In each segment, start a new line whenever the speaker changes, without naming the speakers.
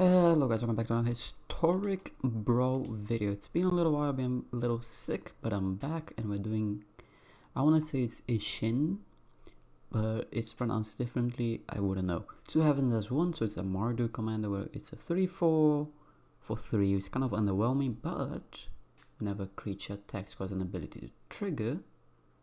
Hello guys, welcome back to another historic Brawl video. It's been a little while, I've been a little sick, but I'm back and we're doing, I want to say it's Isshin, but it's pronounced differently, I wouldn't know. 2 heavens as 1, so it's a Mardu commander where it's a 3-4 for 3. It's kind of underwhelming, but whenever a creature attacks cause an ability to trigger,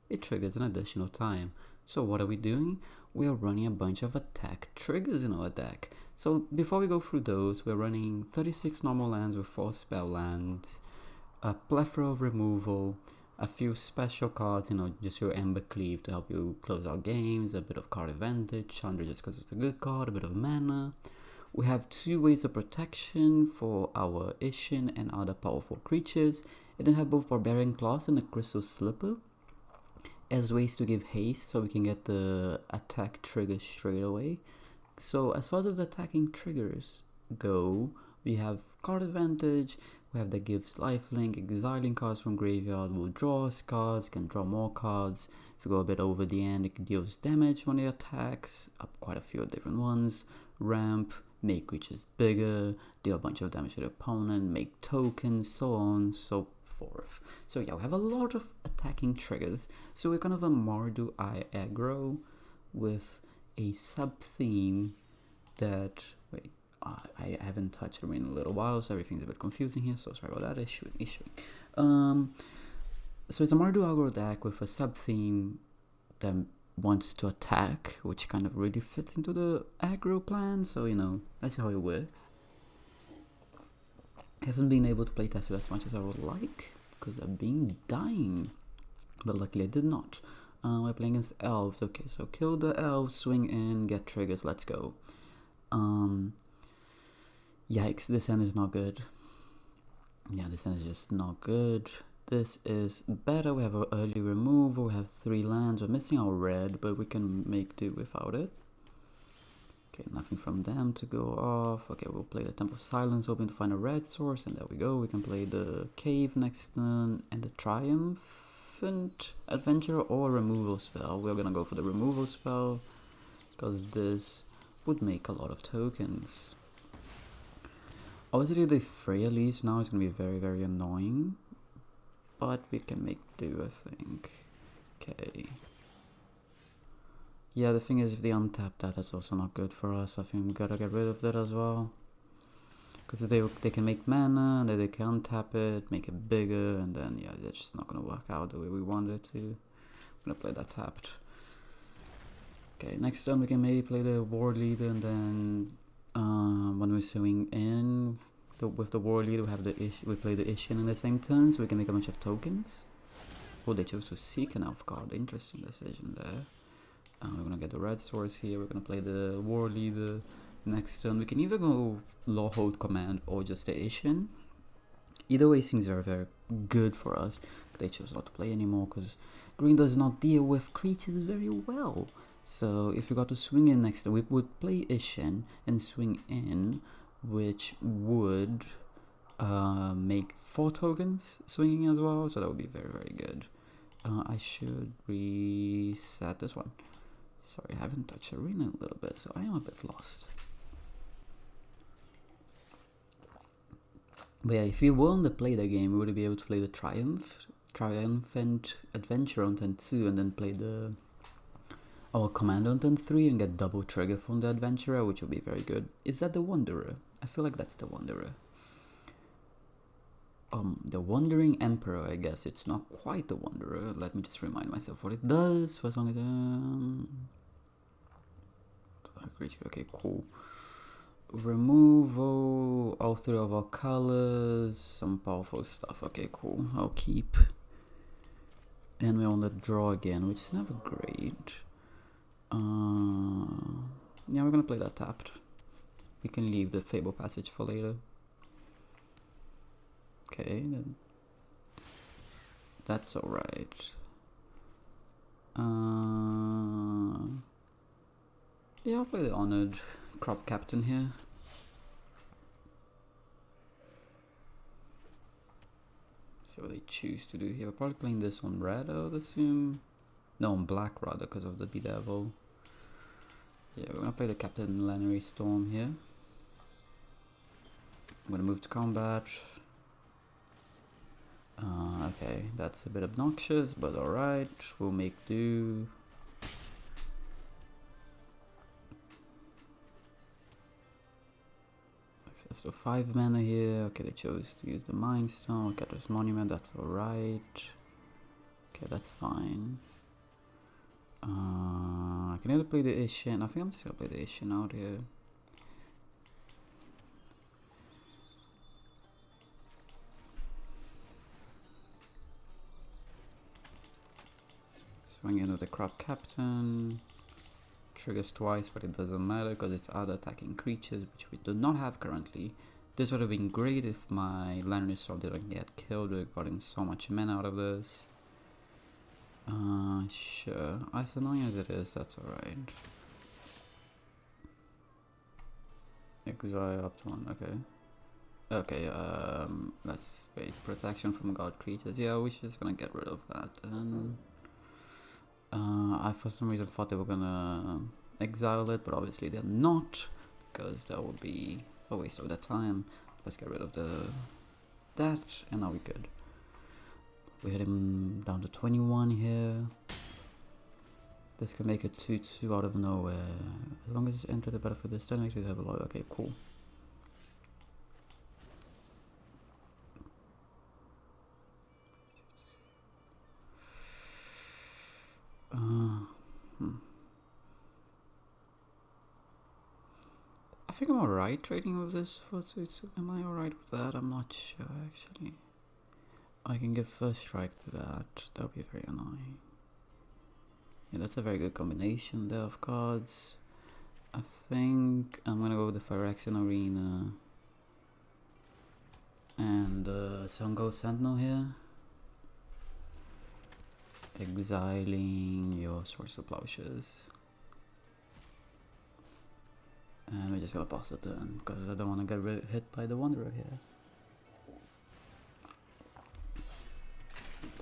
it triggers an additional time. So what are we doing? We are running a bunch of attack triggers in our deck. So before we go through those, we're running 36 normal lands with 4 spell lands, a plethora of removal, a few special cards, just your Ember Cleave to help you close out games, a bit of card advantage, Chandra just because it's a good card, a bit of mana. We have 2 ways of protection for our Isshin and other powerful creatures, and then have both Barbarian Claws and a Crystal Slipper as ways to give haste so we can get the attack trigger straight away. So as far as the attacking triggers go, we have card advantage, we have that gives lifelink, exiling cards from graveyard, will draw cards, can draw more cards. If you go a bit over the end, it deals damage when it attacks, up quite a few different ones. Ramp, make creatures bigger, deal a bunch of damage to the opponent, make tokens, so on, so forth. So yeah, we have a lot of attacking triggers. So we're kind of a Mardu Eye aggro with a sub-theme that, wait, I haven't touched it in a little while, so everything's a bit confusing here, so sorry about that. Issue. So it's a Mardu aggro deck with a sub-theme that wants to attack, which kind of really fits into the aggro plan, so that's how it works. I haven't been able to play test it as much as I would like, because I've been dying, but luckily I did not. We're playing against elves. Okay, so kill the elves, swing in, get triggers, let's go. Yikes, this end is not good. Yeah, this end is just not good. This is better. We have our early removal, we have 3 lands. We're missing our red, but we can make do without it. Okay, nothing from them to go off. Okay, we'll play the Temple of Silence, hoping to find a red source, and there we go. We can play the Cave next turn and the Triumphant Adventurer or removal spell. We're gonna go for the removal spell because this would make a lot of tokens. Obviously the Freya leads now is gonna be very, very annoying, but we can make do, I think. Okay. Yeah, the thing is, if they untap that, that's also not good for us. I think we gotta get rid of that as well. Because they can make mana, and then they can untap it, make it bigger, and then, yeah, that's just not gonna work out the way we wanted it to. I'm gonna play that tapped. Okay, next turn we can maybe play the War Leader, and then when we're swinging in with the War Leader, we play the Isshin in the same turn, so we can make a bunch of tokens. Oh, they chose to seek an elf card. Interesting decision there. We're gonna get the red source here. We're gonna play the War Leader next turn. We can either go Lawhold Command or just the Isshin. Either way seems very, very good for us. They chose not to play anymore because green does not deal with creatures very well. So if we got to swing in next turn, we would play Isshin and swing in, which would make 4 tokens swinging as well. So that would be very, very good. I should reset this one. Sorry, I haven't touched arena a little bit, so I am a bit lost. But yeah, if we were to play the game, we would be able to play the Triumphant Adventure on turn 2 and then play our Commander on turn 3 and get double trigger from the Adventurer, which would be very good. Is that the Wanderer? I feel like that's the Wanderer. The Wandering Emperor, I guess. It's not quite the Wanderer. Let me just remind myself what it does. For as long as okay, cool. Removal, all 3 of our colors, some powerful stuff. Okay, cool. I'll keep. And we're on the draw again, which is never great. Yeah, we're gonna play that tapped. We can leave the Fable Passage for later. Okay, then that's alright. Yeah, I'll play the Honored Crop Captain here. See what they choose to do here. We're probably playing this on red, I would assume. No, on black rather, because of the Bedevil. Yeah, we're gonna play the Captain Lannery Storm here. I'm gonna move to combat. Okay, that's a bit obnoxious, but alright, we'll make do. Access to 5 mana here. Okay, they chose to use the Mind Stone. Catcher's Monument, that's alright. Okay, that's fine. I can either play the Isshin. I think I'm just gonna play the Isshin out here. Swing in with the Crop Captain. Triggers twice, but it doesn't matter because it's other attacking creatures, which we do not have currently. This would have been great if my Land Restore didn't get killed. We're getting so much mana out of this. Sure. As annoying as it is, that's alright. Exile up to 1, okay. Okay, let's wait. Protection from god creatures. Yeah, we're just gonna get rid of that. And I for some reason thought they were gonna exile it, but obviously they're not, because that would be a waste of their time. Let's get rid of that, and now we're good. We hit him down to 21 here. This can make it 2-2 out of nowhere. As long as it's entered the battlefield this turn, makes it have a lot. Okay, cool. I think I'm alright trading with this for 2-2. Am I alright with that? I'm not sure actually. I can give first strike to that. That would be very annoying. Yeah, that's a very good combination there of cards. I think I'm gonna go with the Phyrexian Arena and Sun Goat Sentinel here. Exiling your Swords of Plowshares. And we're just gonna pass the turn because I don't want to get hit by the Wanderer here.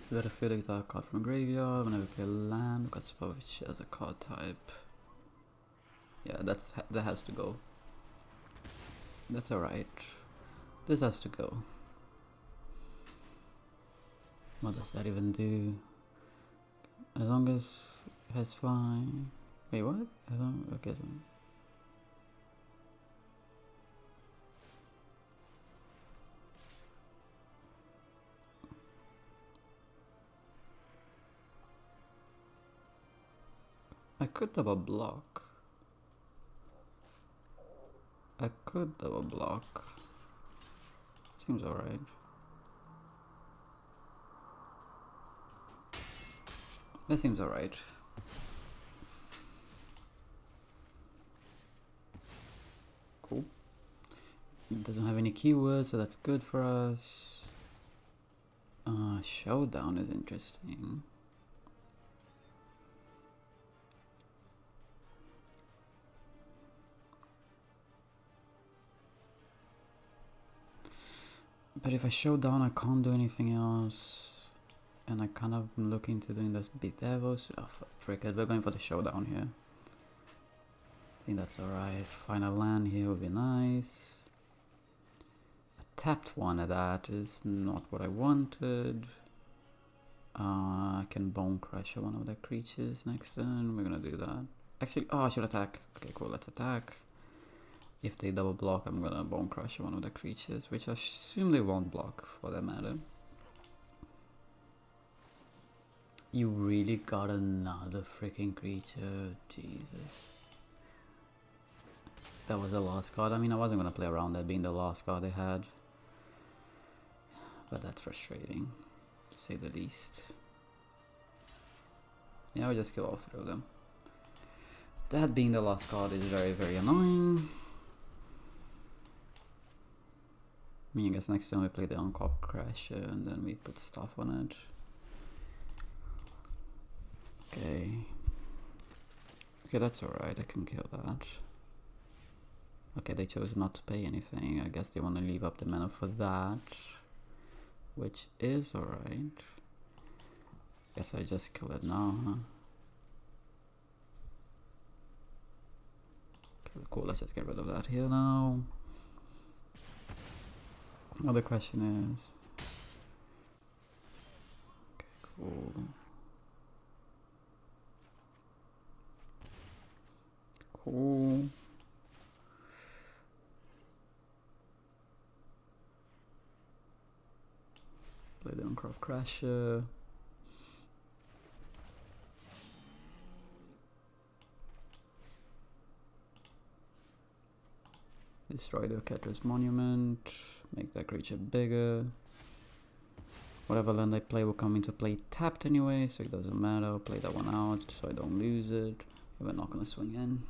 We got a Field Exile card from graveyard. Whenever we play land, we got Spavage as a card type. Yeah, that has to go. That's alright. This has to go. What does that even do? As long as it has flying. Wait, what? I don't. Okay. So I could double block. I could double block. Seems alright. That seems alright. Cool. It doesn't have any keywords, so that's good for us. Showdown is interesting. But if I show down, I can't do anything else. And I kind of am looking to doing this Big Devils. Oh, frick it, we're going for the showdown here. I think that's alright. Final land here would be nice. A tapped one of that is not what I wanted. I can Bone Crusher one of their creatures next turn. We're gonna do that. Actually, oh, I should attack. Okay, cool, let's attack. If they double block, I'm gonna Bone Crush one of the creatures, which I assume they won't block for that matter. You really got another freaking creature, Jesus. That was the last card. I mean, I wasn't gonna play around that being the last card they had. But that's frustrating, to say the least. Yeah, we just kill all three of them. That being the last card is very, very annoying. I guess next time we play the Uncop Crasher and then we put stuff on it. Okay. Okay, that's alright, I can kill that. Okay, they chose not to pay anything. I guess they want to leave up the mana for that. Which is alright. Guess I just kill it now, huh? Okay, cool, let's just get rid of that here now. Other question is, okay, cool. Cool. Play the Uncroft Crasher. Destroy the Catcher's Monument. Make that creature bigger. Whatever land I play will come into play tapped anyway, so it doesn't matter. I'll play that one out so I don't lose it. We're not gonna swing in.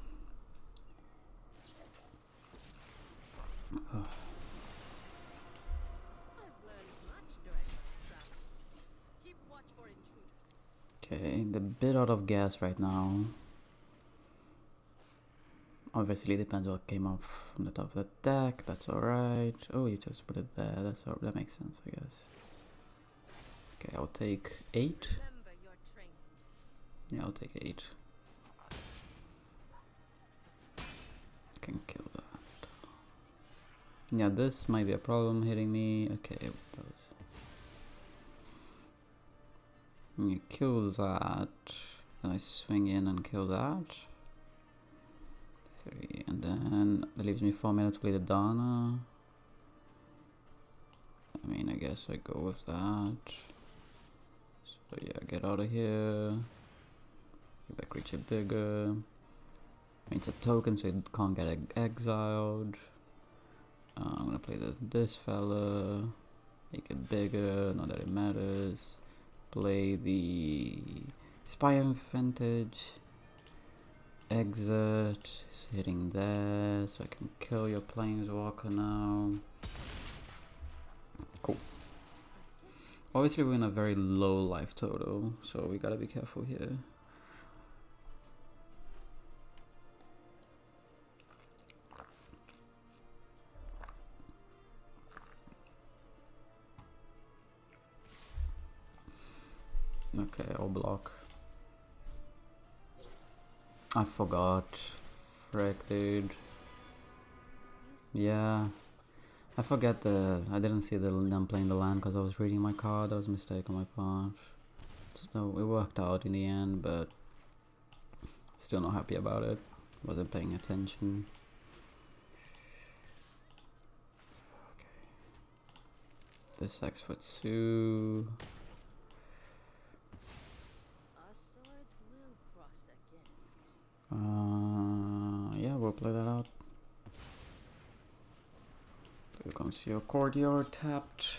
Okay, the bit out of gas right now. Obviously depends what came up from the top of the deck. That's alright. Oh, you just put it there. That makes sense, I guess. Okay, I'll take 8. Yeah, I'll take 8. Can kill that. Yeah, this might be a problem hitting me. Okay, it does. You kill that, then I swing in and kill that. 3, and then that leaves me 4 minutes to play the Dana. I mean, I guess I go with that. So yeah, get out of here. Make that creature bigger. I mean, it's a token, so it can't get exiled. I'm gonna play this fella. Make it bigger, not that it matters. Play the Spire Vintage. Exit. It's hitting there, so I can kill your Planeswalker now. Cool. Obviously we're in a very low life total, so we gotta be careful here. Okay, I'll block. I forgot. Frick, dude. Yeah. I forget I didn't see them playing the land because I was reading my card. That was a mistake on my part. So it worked out in the end, but still not happy about it. Wasn't paying attention. Okay. This X for 2. Yeah, we'll play that out. Here comes your courtyard tapped.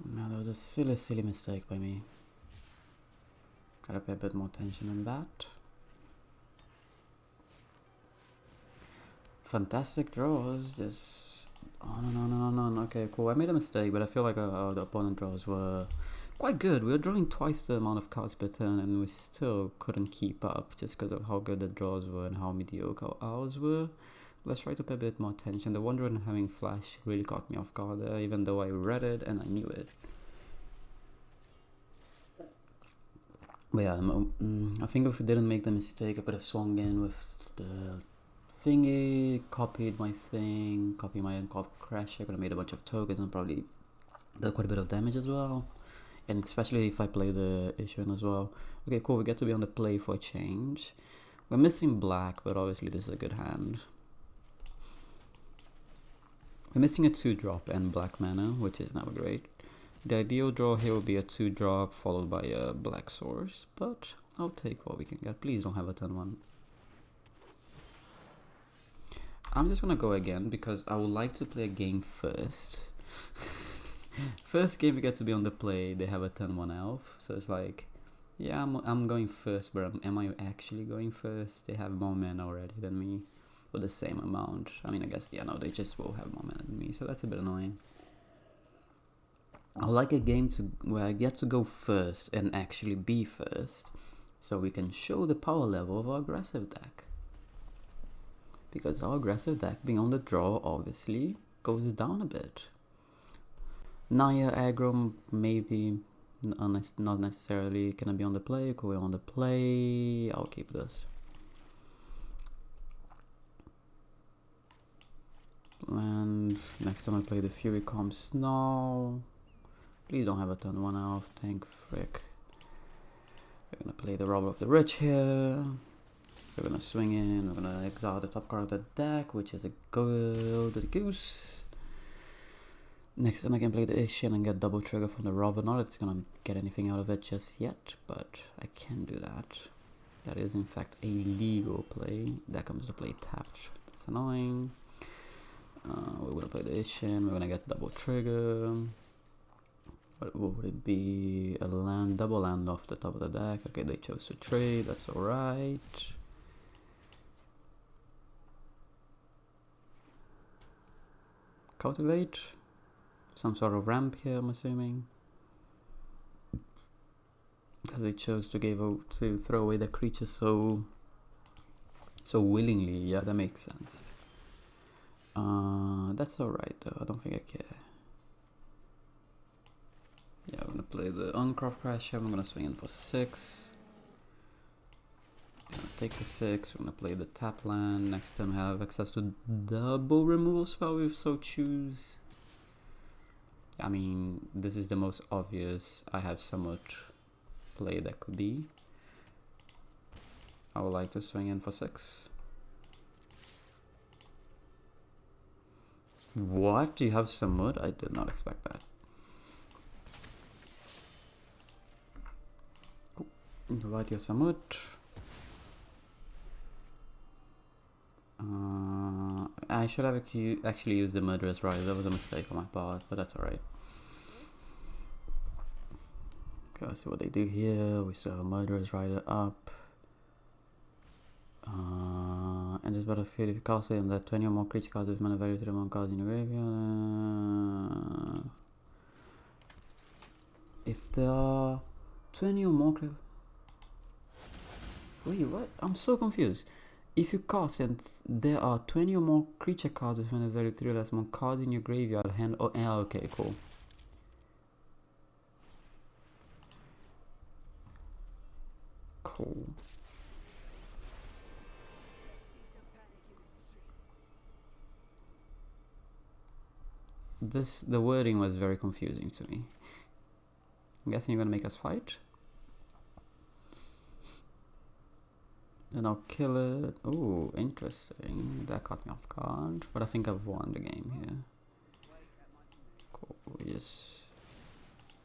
Now that was a silly mistake by me. Gotta pay a bit more attention on that. Fantastic draws. This. Oh no. Okay, cool. I made a mistake, but I feel like the opponent draws were quite good. We were drawing twice the amount of cards per turn, and we still couldn't keep up just because of how good the draws were and how mediocre ours were. Let's try to pay a bit more attention. The Wanderer and having Flash really caught me off guard there, even though I read it and I knew it. But yeah, I think if we didn't make the mistake, I could have swung in with the thingy, copied my thing, copied my Uncroft Crasher, could have made a bunch of tokens and probably did quite a bit of damage as well. And especially if I play the Isshin as well. Okay, cool, we get to be on the play for a change. We're missing black, but obviously this is a good hand. We're missing a 2-drop and black mana, which is never great. The ideal draw here will be a 2-drop followed by a black source, but I'll take what we can get. Please don't have a turn 1. I'm just gonna go again because I would like to play a game first. First game we get to be on the play, they have a turn 1 elf, so it's like, yeah, I'm going first, but am I actually going first? They have more mana already than me, or the same amount. I mean, I guess, yeah, no, they just will have more mana than me, so that's a bit annoying. I like a game where I get to go first and actually be first, so we can show the power level of our aggressive deck. Because our aggressive deck being on the draw obviously goes down a bit. Naya aggro maybe not necessarily gonna be on the play. Cool, we're on the play. I'll keep this. And next time I play the Fury Calm Snow. Please don't have a turn 1 off, thank frick. We're gonna play the Robber of the Rich here. We're gonna swing in, we're gonna exile the top card of the deck, which is a Golden Goose. Next time I can play the Isshin and get double trigger from the Robber. Not that it's gonna get anything out of it just yet, but I can do that. That is in fact a legal play. That comes to play tapped. That's annoying. We're gonna play the Isshin, we're gonna get double trigger. What would it be? A land, double land off the top of the deck. Okay, they chose to trade, that's alright. Cultivate? Some sort of ramp here, I'm assuming. Because they chose to throw away the creature so willingly. Yeah, that makes sense. That's alright though, I don't think I care. Yeah, I'm gonna play the Uncroft Crasher, I'm gonna swing in for 6. I'm gonna take the 6, we're gonna play the tap land. Next turn have access to double removal spell if so choose. I mean, this is the most obvious I have somewhat play that could be. I would like to swing in for 6. What? Do you have Samud? I did not expect that. Cool. Invite your Samud. I should have actually used the Murderous Rider. That was a mistake on my part, but that's alright. Okay, let's see what they do here. We still have a Murderous Rider up. And this battlefield, if you cast it, and that 20 or more creature cards with mana value to the amount cards in your graveyard. If there are 20 or more wait, what? I'm so confused. If you cast and there are 20 or more creature cards with mana value 3 or less among cards in your graveyard hand. Oh, yeah, okay, cool. Cool. The wording was very confusing to me. I'm guessing you're gonna make us fight? Then I'll kill it. Oh, interesting. That caught me off guard. But I think I've won the game here. Cool. We just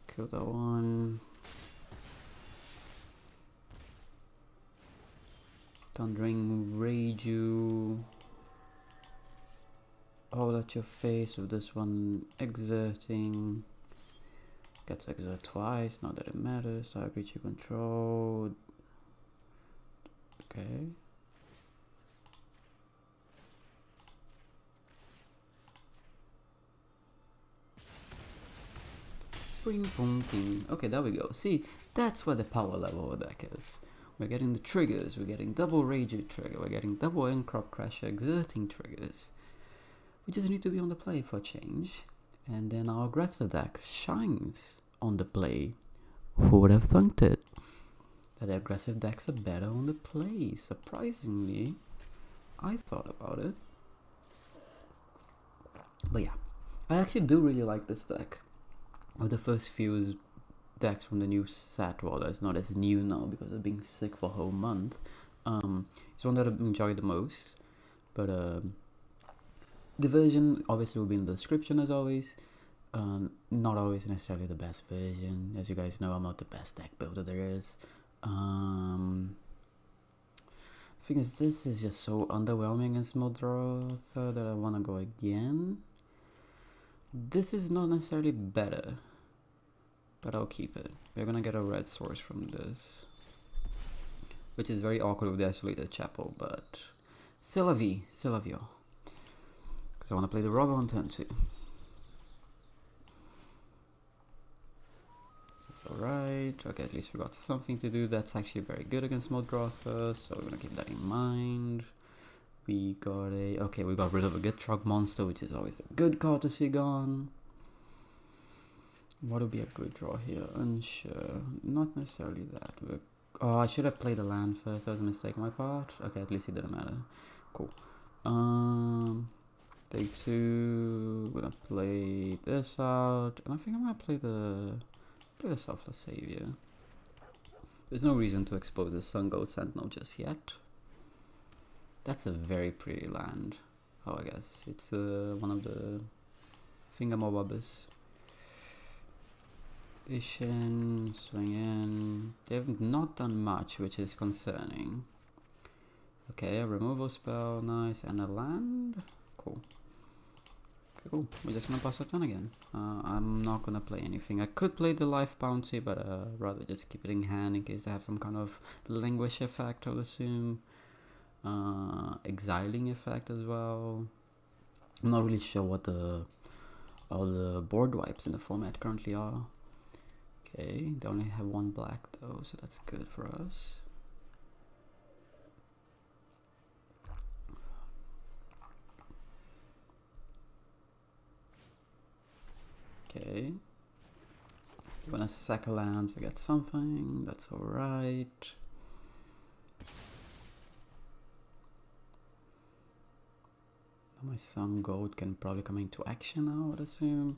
kill that one. Thundering Rage you. Hold at your face with this one exerting. Get to exert twice, not that it matters. Target creature control. Okay. Boing, boing, boing. Okay, there we go. See, that's where the power level of the deck is. We're getting the triggers, we're getting double Rage trigger, we're getting double Uncroft Crasher exerting triggers. We just need to be on the play for a change. And then our aggressive deck shines on the play. Who would have thunk it? That the aggressive decks are better on the play. Surprisingly, I thought about it. But yeah, I actually do really like this deck. Of the first few decks from the new set, well, it's not as new now because of being sick for a whole month. It's one that I've enjoyed the most. But the version obviously will be in the description as always. Not always necessarily the best version. As you guys know, I'm not the best deck builder there is. The thing is, this is just so underwhelming as Muldroth that I want to go again. This is not necessarily better, but I'll keep it. We're gonna get a red source from this, which is very awkward with the isolated chapel, but c'est la vie, c'est la vie. Because I want to play the robber on turn 2. That's alright. Okay, at least we got something to do. That's actually very good against Muldroth, so we're gonna keep that in mind. We got a... Okay, we got rid of a Gitrog monster, which is always a good card to see gone. What would be a good draw here? Unsure. Not necessarily that. Oh, I should have played the land first. That was a mistake on my part. Okay, at least it didn't matter. Cool. Day 2, we're gonna play this out, and I think I'm gonna play this off the Savior. There's no reason to expose the Sun Goat Sentinel just yet. That's a very pretty land. Oh, I guess it's one of the Fingermobobbers. Isshin, swing in. They've not done much, which is concerning. Okay, a removal spell, nice, and a land. Cool. Okay, cool. We're just gonna pass our turn again. I'm not gonna play anything. I could play the life bounty, but rather just keep it in hand in case they have some kind of languish effect, I would assume. Exiling effect as well. I'm not really sure what all the board wipes in the format currently are. Okay, they only have one black though, so that's good for us. Okay. When I sack a lands, I get something. That's alright. My Sun Goat can probably come into action now, I would assume.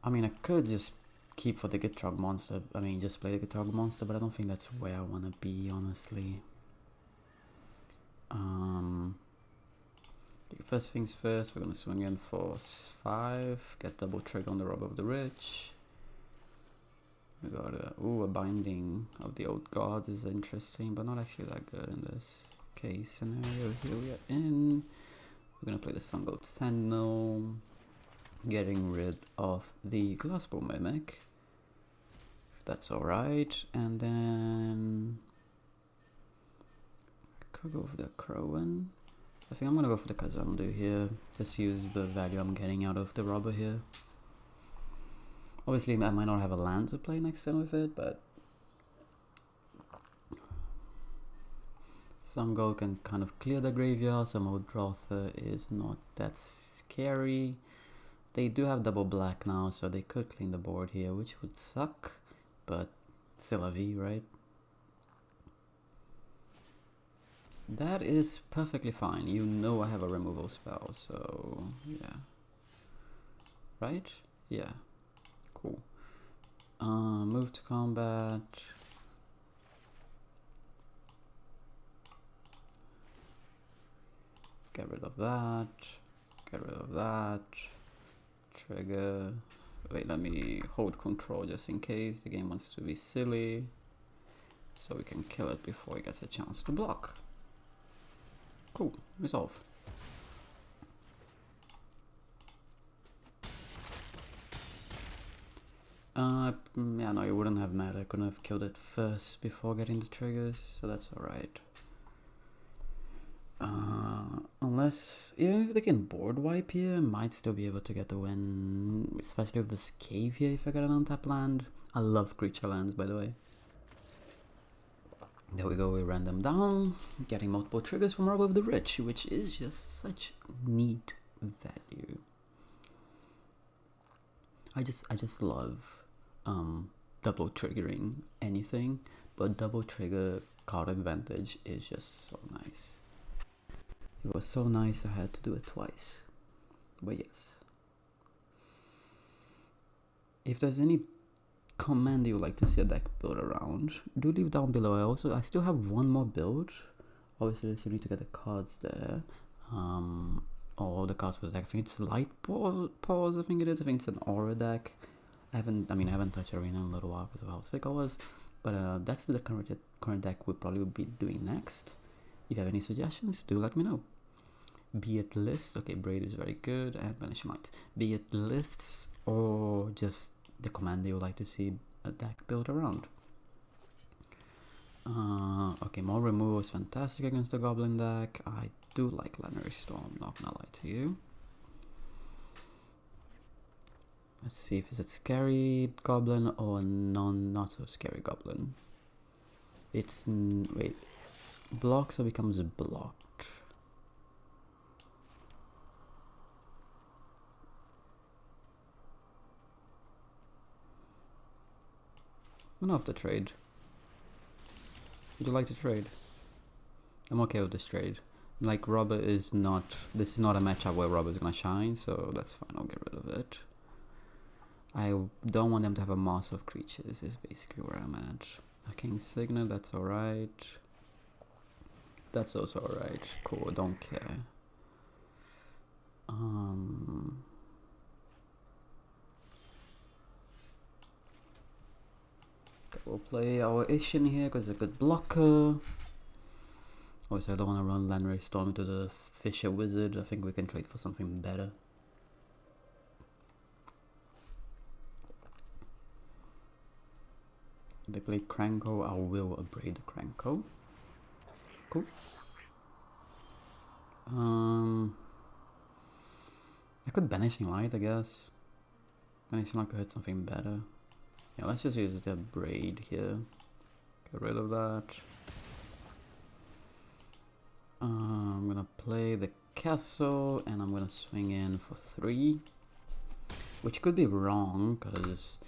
I mean, I could just keep for the Gitrog monster. I mean, just play the Gitrog monster, but I don't think that's where I want to be, honestly. First things first, we're going to swing in for 5, get double trigger on the Rob of the Rich. We got a binding of the old gods is interesting, but not actually that good in this case scenario. Here we are in. We're going to play the Sun Goat Sentinel, getting rid of the Glassbow Mimic, if that's alright, and then I could go for the Crowan. I think I'm going to go for the Kazandu here, just use the value I'm getting out of the robber here. Obviously I might not have a land to play next turn with it, but Sun Goat can kind of clear the graveyard, so Muldrotha is not that scary. They do have double black now, so they could clean the board here, which would suck, but c'est la vie, right? That is perfectly fine. You know I have a removal spell, so yeah. Right? Yeah. Cool. Move to combat. Get rid of that. Get rid of that. Trigger. Wait, let me hold control just in case the game wants to be silly. So we can kill it before it gets a chance to block. Cool. Resolve. Yeah, no, you wouldn't have mattered. I couldn't have killed it first before getting the triggers, so that's alright. Unless, even if they can board wipe here, I might still be able to get the win, especially with this cave here if I get an untapped land. I love creature lands, by the way. There we go, we ran them down, getting multiple triggers from Rob of the Rich, which is just such neat value. I just love double triggering anything, but double trigger card advantage is just so nice. It was so nice I had to do it twice. But yes. If there's any command you would like to see a deck build around, do leave down below. I still have one more build. Obviously I still need to get the cards there. All the cards for the deck. I think it's Light Pause, I think it is. I think it's an Aura deck. I haven't touched Arena in a little while because of how sick I was. But that's the current deck we'll probably be doing next. If you have any suggestions, do let me know. Be it lists, okay, Braid is very good, and Banish Might. Be it lists or just the command you would like to see a deck built around. Okay, more removal is fantastic against the Goblin deck. I do like Lannery Storm, not gonna lie to you. Let's see if it's a scary Goblin or not so scary Goblin. It's, wait, blocks or becomes blocked. I'm gonna have to trade. Would you like to trade? I'm okay with this trade. Like Robert is not, this is not a matchup where Robert is gonna shine, so that's fine, I'll get rid of it. I don't want them to have a mass of creatures, is basically where I'm at. A King Signet, that's alright. That's also alright, cool, don't care. We'll play our Isshin here because it's a good blocker. Obviously I don't want to run Landray Storm into the Fisher Wizard. I think we can trade for something better. They play Cranko, I will upgrade the Cranko. Cool. I could Banishing Light, I guess. Banishing Light could hit something better. Yeah, let's just use the Braid here. Get rid of that. I'm gonna play the Castle and I'm gonna swing in for 3. Which could be wrong, because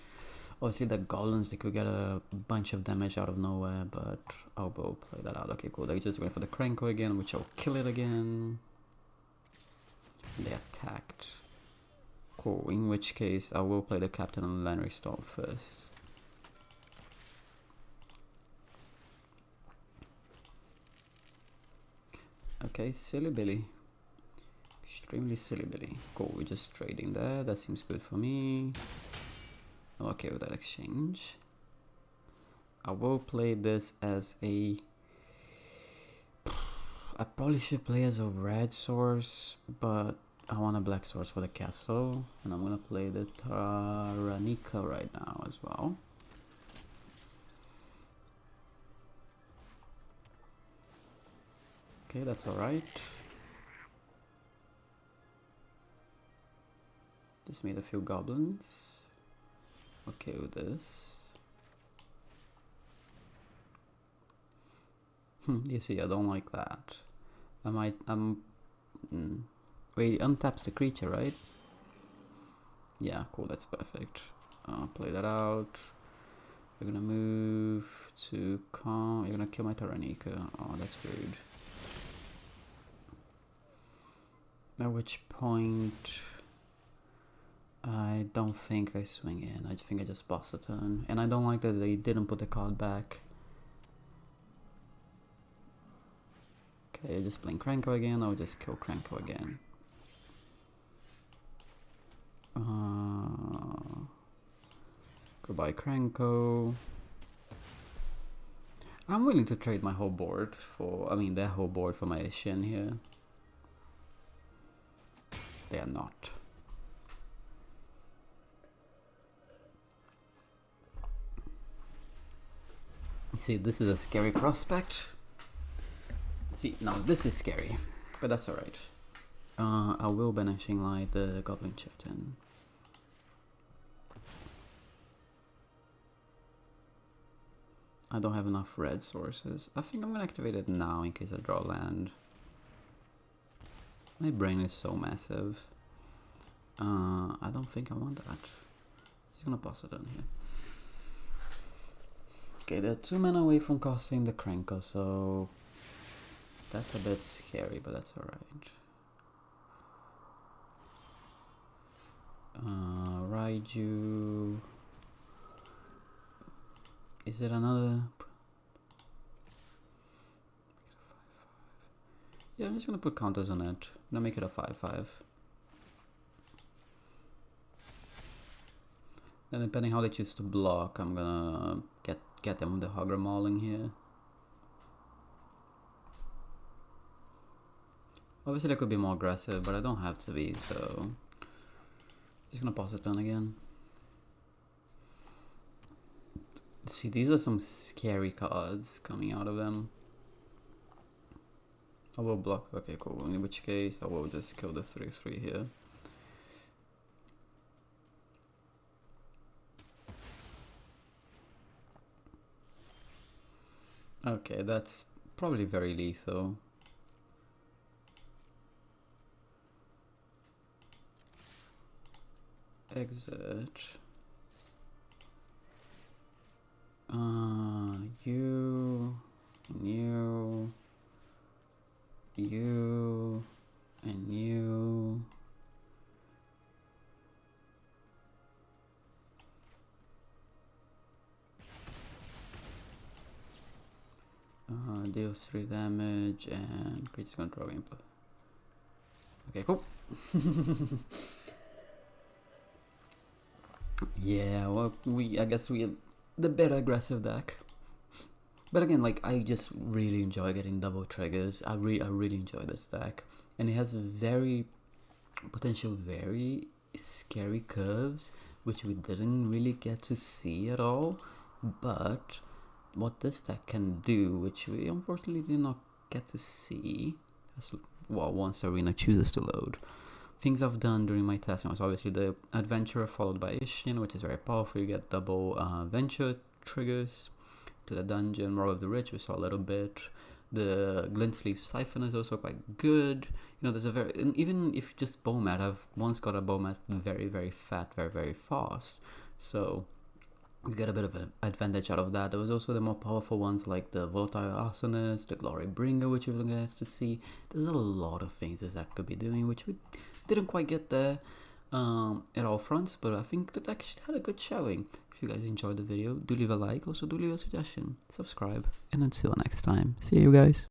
obviously the Goblins, they could get a bunch of damage out of nowhere, but I'll go play that out. Okay, cool. They just went for the Cranko again, which I'll kill it again. They attacked. Cool, in which case I will play the Captain on Landray Storm first. Okay, silly Billy. Extremely silly Billy. Cool, we're just trading there. That seems good for me. I'm okay with that exchange. I will play this as a... I probably should play as a red source, but I want a black source for the castle. And I'm gonna play the Taranika right now as well. Okay, that's alright. Just made a few goblins. Okay with this. You see, I don't like that. I might, wait, it untaps the creature, right? Yeah, cool, that's perfect. I'll play that out. We're gonna move to You're gonna kill my Taranika. Oh, that's rude. At which point... I don't think I swing in. I think I just boss a turn. And I don't like that they didn't put the card back. Okay, just playing Cranko again. I'll just kill Cranko again. Goodbye Cranko. I'm willing to trade my whole board for, I mean their whole board for my Isshin here. They are not. See, this is a scary prospect. See, now this is scary, but that's alright. I will Banishing Light the Goblin Chieftain. I don't have enough red sources. I think I'm gonna activate it now in case I draw land. My brain is so massive. I don't think I want that. Just gonna pass it on here. Okay, they're 2 mana away from casting the Cranko, so that's a bit scary, but that's alright. Raiju. Is it another? Yeah, I'm just gonna put counters on it. I'm gonna make it a 5/5. Then depending how they choose to block, I'm gonna get them with the Hogger Mauling here. Obviously I could be more aggressive, but I don't have to be, so just gonna pass it down again. See, these are some scary cards coming out of them. I will block, okay cool, in which case I will just kill the 3/3 here. Okay, that's probably very lethal. Exit. You, deals 3 damage and creature control input. Okay, cool. Yeah, well, I guess we the better aggressive deck. But again, like, I just really enjoy getting double triggers. I really enjoy this deck, and it has very scary curves, which we didn't really get to see at all. But what this deck can do, which we unfortunately did not get to see, well, once Arena chooses to load. Things I've done during my testing was obviously the Adventurer followed by Isshin, which is very powerful. You get double Venture triggers to the dungeon. Moral of the Rich, we saw a little bit. The Glint Sleeve Siphon is also quite good. You know, there's a even if just Bowmat, I've once got a Bowmat very fat, very fast. So you get a bit of an advantage out of that. There was also the more powerful ones like the Volatile Arsonist, the Glory Bringer, which we're going to see. There's a lot of things this deck could be doing, which we didn't quite get there at all fronts, but I think the deck had a good showing. If you guys enjoyed the video, do leave a like, also do leave a suggestion, subscribe, and until next time, see you guys.